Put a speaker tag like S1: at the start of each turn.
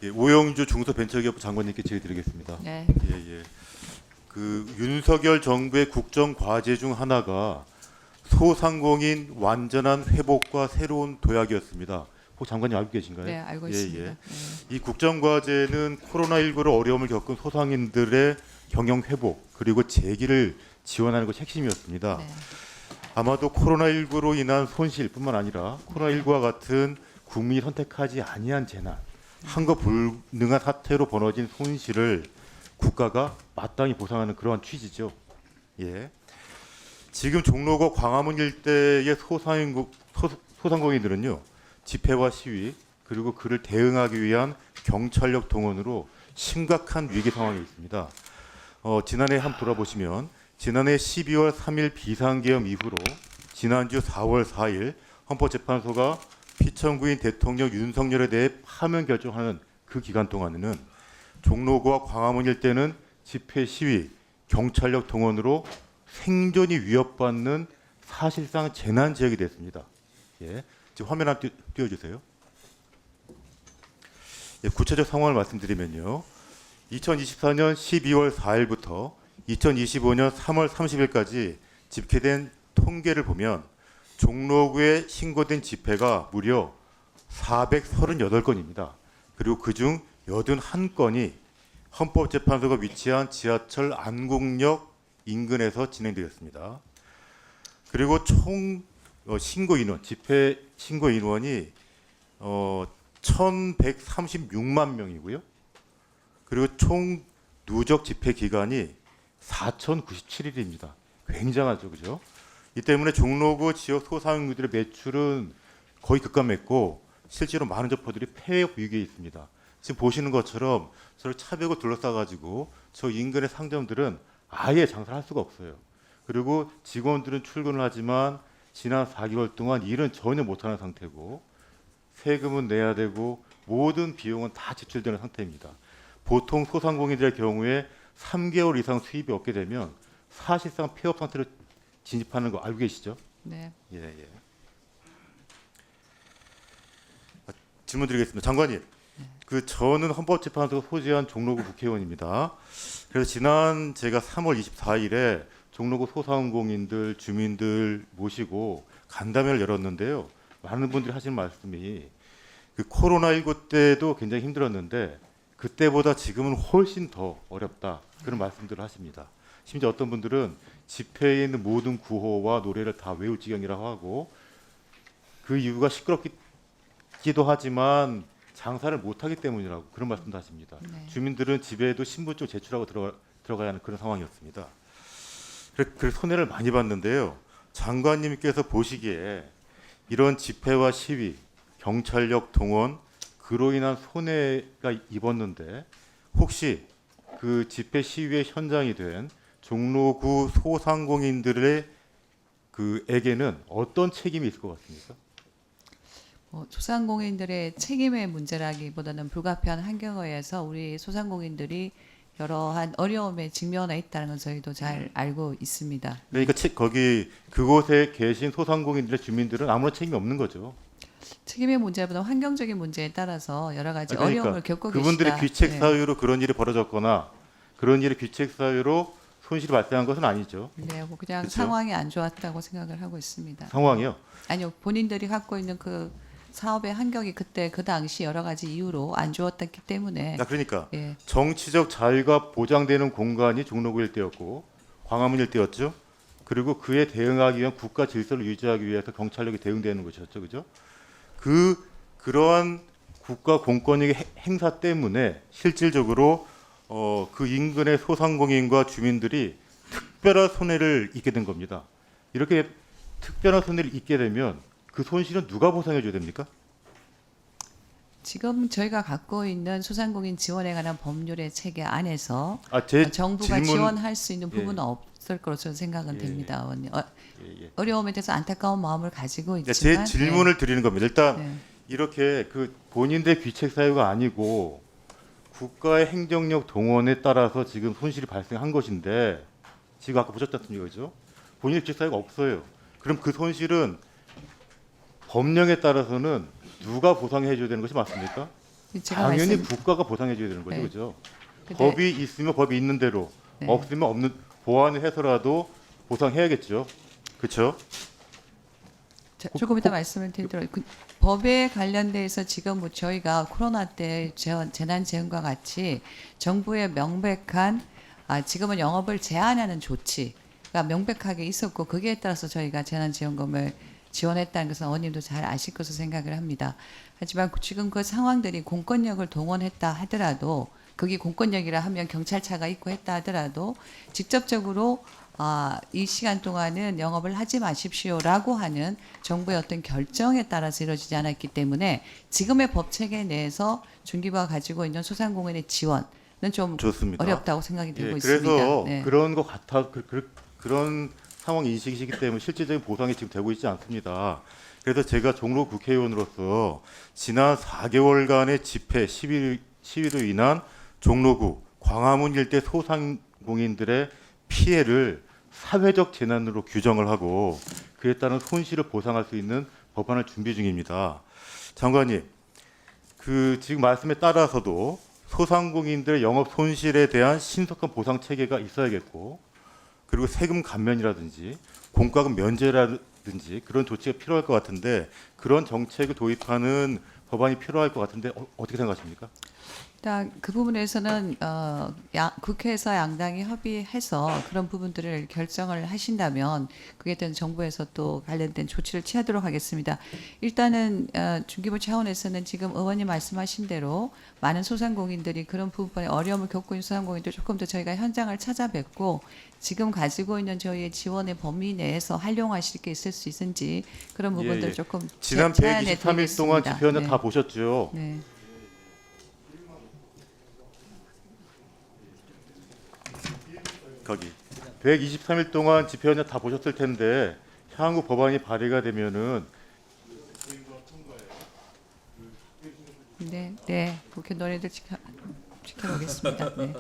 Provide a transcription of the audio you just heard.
S1: 예, 오영주 중소벤처기업 장관님께 질의드리겠습니다.
S2: 네.
S1: 예. 그 윤석열 정부의 국정 과제 중 하나가 소상공인 완전한 회복과 새로운 도약이었습니다. 혹 장관님 알고 계신가요?
S2: 네, 알고
S1: 예,
S2: 있습니다.
S1: 예.
S2: 네.
S1: 이 국정 과제는 코로나19로 어려움을 겪은 소상인들의 경영 회복 그리고 재기를 지원하는 것이 핵심이었습니다.
S2: 네.
S1: 아마도 코로나19로 인한 손실뿐만 아니라 코로나19와 같은 국민이 선택하지 아니한 재난, 한거 불능한 사태로 벌어진 손실을 국가가 마땅히 보상하는 그러한 취지죠. 예. 지금 종로구 광화문 일대의 소상공인들은요, 집회와 시위 그리고 그를 대응하기 위한 경찰력 동원으로 심각한 위기 상황에 있습니다. 지난해 한번 돌아보시면 지난해 12월 3일 비상계엄 이후로 지난주 4월 4일 헌법재판소가 피청구인 대통령 윤석열에 대해 파면 결정하는 그 기간 동안에는 종로구와 광화문 일대는 집회 시위, 경찰력 동원으로 생존이 위협받는 사실상 재난 지역이 됐습니다. 예, 지금 화면 한번 띄워주세요. 예, 구체적 상황을 말씀드리면요. 2024년 12월 4일부터 2025년 3월 30일까지 집계된 통계를 보면 종로구에 신고된 집회가 무려 438건입니다. 그리고 그중 81건이 헌법재판소가 위치한 지하철 안국역 인근에서 진행되었습니다. 그리고 총 신고 인원, 집회 신고 인원이 1,136만 명이고요. 그리고 총 누적 집회 기간이 4,097일입니다. 굉장하죠, 그죠? 이 때문에 종로구 지역 소상인들의 매출은 거의 급감했고 실제로 많은 점포들이 폐업 위기에 있습니다. 지금 보시는 것처럼 저를 차벽을 둘러싸가지고 저 인근의 상점들은 아예 장사를 할 수가 없어요. 그리고 직원들은 출근을 하지만 지난 4개월 동안 일은 전혀 못하는 상태고 세금은 내야 되고 모든 비용은 다 지출되는 상태입니다. 보통 소상공인들의 경우에 3개월 이상 수입이 없게 되면 사실상 폐업 상태로 진입하는 거 알고 계시죠?
S2: 네.
S1: 예. 질문 드리겠습니다. 장관님, 저는 헌법재판소가 소지한 종로구 국회의원입니다. 그래서 지난 제가 3월 24일에 종로구 소상공인들, 주민들 모시고 간담회를 열었는데요. 많은 분들이 하시는 말씀이 그 코로나19 때도 굉장히 힘들었는데 그때보다 지금은 훨씬 더 어렵다. 그런 말씀들을 하십니다. 심지어 어떤 분들은 집회에 있는 모든 구호와 노래를 다 외울 지경이라고 하고 그 이유가 시끄럽기도 하지만 장사를 못하기 때문이라고 그런 말씀도 하십니다.
S2: 네.
S1: 주민들은 집에도 신분증 제출하고 들어가야 하는 그런 상황이었습니다. 그래서 손해를 많이 봤는데요. 장관님께서 보시기에 이런 집회와 시위, 경찰력 동원, 그로 인한 손해가 입었는데 혹시 그 집회 시위의 현장이 된 종로구 소상공인들의 에게는 어떤 책임이 있을 것 같습니까?
S2: 소상공인들의 책임의 문제라기보다는 불가피한 환경에 의해서 우리 소상공인들이 여러한 어려움에 직면해 있다는 건 저희도 잘 알고 있습니다.
S1: 그러니까 그곳에 계신 소상공인들의 주민들은 아무런 책임이 없는 거죠.
S2: 책임의 문제보다 환경적인 문제에 따라서 여러 가지
S1: 그러니까
S2: 어려움을 겪고
S1: 그분들의
S2: 계시다.
S1: 귀책
S2: 네.
S1: 사유로 그런 일이 벌어졌거나 그런 일의 귀책 사유로 손실이 발생한 것은 아니죠.
S2: 네, 그냥
S1: 그쵸?
S2: 상황이 안 좋았다고 생각을 하고 있습니다.
S1: 상황이요.
S2: 아니요, 본인들이 갖고 있는 그 사업의 환경이 그때 그 당시 여러 가지 이유로 안 좋았기 때문에
S1: 그러니까
S2: 예,
S1: 정치적 자유가 보장되는 공간이 종로구 일대였고 광화문 일대였죠. 그리고 그에 대응하기 위한 국가 질서를 유지하기 위해서 경찰력이 대응되는 것이었죠, 그죠? 그러한 국가 공권력의 행사 때문에 실질적으로 그 인근의 소상공인과 주민들이 특별한 손해를 입게 된 겁니다. 이렇게 특별한 손해를 입게 되면 그 손실은 누가 보상해 줘야 됩니까?
S2: 지금 저희가 갖고 있는 소상공인 지원에 관한 법률의 체계 안에서
S1: 제
S2: 정부가
S1: 질문-
S2: 지원할 수 있는
S1: 예.
S2: 부분은 없을 거로 저는 생각은
S1: 예.
S2: 됩니다. 의원님.
S1: 예.
S2: 어려움에 대해서 안타까운 마음을 가지고
S1: 제
S2: 있지만
S1: 질문을 드리는 겁니다. 일단
S2: 네.
S1: 이렇게 본인들 귀책 사유가 아니고 국가의 행정력 동원에 따라서 지금 손실이 발생한 것인데 지금 아까 보셨지 않습니까, 그죠? 본인의 귀책 사유가 없어요. 그럼 그 손실은 법령에 따라서는 누가 보상해 줘야 되는 것이 맞습니까?
S2: 제가
S1: 당연히
S2: 말씀,
S1: 국가가 보상해줘야 되는 거죠,
S2: 네.
S1: 그죠?
S2: 근데-
S1: 법이 있으면 법이 있는 대로,
S2: 네.
S1: 없으면 없는 보완을 해서라도 보상해야겠죠, 그렇죠?
S2: 조금 이따 말씀을 드리도록 그 법에 관련돼서 지금 뭐 저희가 코로나 때 재난지원과 같이 정부의 명백한 지금은 영업을 제한하는 조치가 명백하게 있었고 거기에 따라서 저희가 재난지원금을 지원했다는 것은 어머님도 잘 아실 것으로 생각을 합니다. 하지만 지금 그 상황들이 공권력을 동원했다 하더라도 그게 공권력이라 하면 경찰차가 있고 했다 하더라도 직접적으로 이 시간 동안은 영업을 하지 마십시오라고 하는 정부의 어떤 결정에 따라서 이루어지지 않았기 때문에 지금의 법 체계 내에서 중기부가 가지고 있는 소상공인의 지원은 좀
S1: 좋습니다.
S2: 어렵다고 생각이 들고
S1: 예,
S2: 있습니다.
S1: 그래서
S2: 네.
S1: 그런 것 같아 그런 상황 인식이시기 때문에 실질적인 보상이 지금 되고 있지 않습니다. 그래서 제가 종로 국회의원으로서 지난 4개월간의 집회 시위로 인한 종로구 광화문 일대 소상공인들의 피해를 사회적 재난으로 규정을 하고 그에 따른 손실을 보상할 수 있는 법안을 준비 중입니다. 장관님, 그 지금 말씀에 따라서도 소상공인들의 영업 손실에 대한 신속한 보상 체계가 있어야겠고, 그리고 세금 감면이라든지 공과금 면제라든지 그런 조치가 필요할 것 같은데 그런 정책을 도입하는 법안이 필요할 것 같은데 어떻게 생각하십니까?
S2: 일단 그 부분에서는 국회에서 양당이 협의해서 그런 부분들을 결정을 하신다면 그에 대한 정부에서 또 관련된 조치를 취하도록 하겠습니다. 일단은 중기부 차원에서는 지금 의원님 말씀하신 대로 많은 소상공인들이 그런 부분에 어려움을 겪고 있는 소상공인들 조금 더 저희가 현장을 찾아뵙고 지금 가지고 있는 저희의 지원의 범위 내에서 활용하실 게 있을 수 있는지 그런 부분들
S1: 예.
S2: 조금
S1: 지난
S2: 제안해
S1: 123일 동안
S2: 드리겠습니다.
S1: 집회 현장
S2: 네.
S1: 다 보셨죠?
S2: 네.
S1: 거기 123일 동안 집회 현장 다 보셨을 텐데 향후 법안이 발의가 되면은
S2: 네, 국회 논의를 지켜보겠습니다. 네.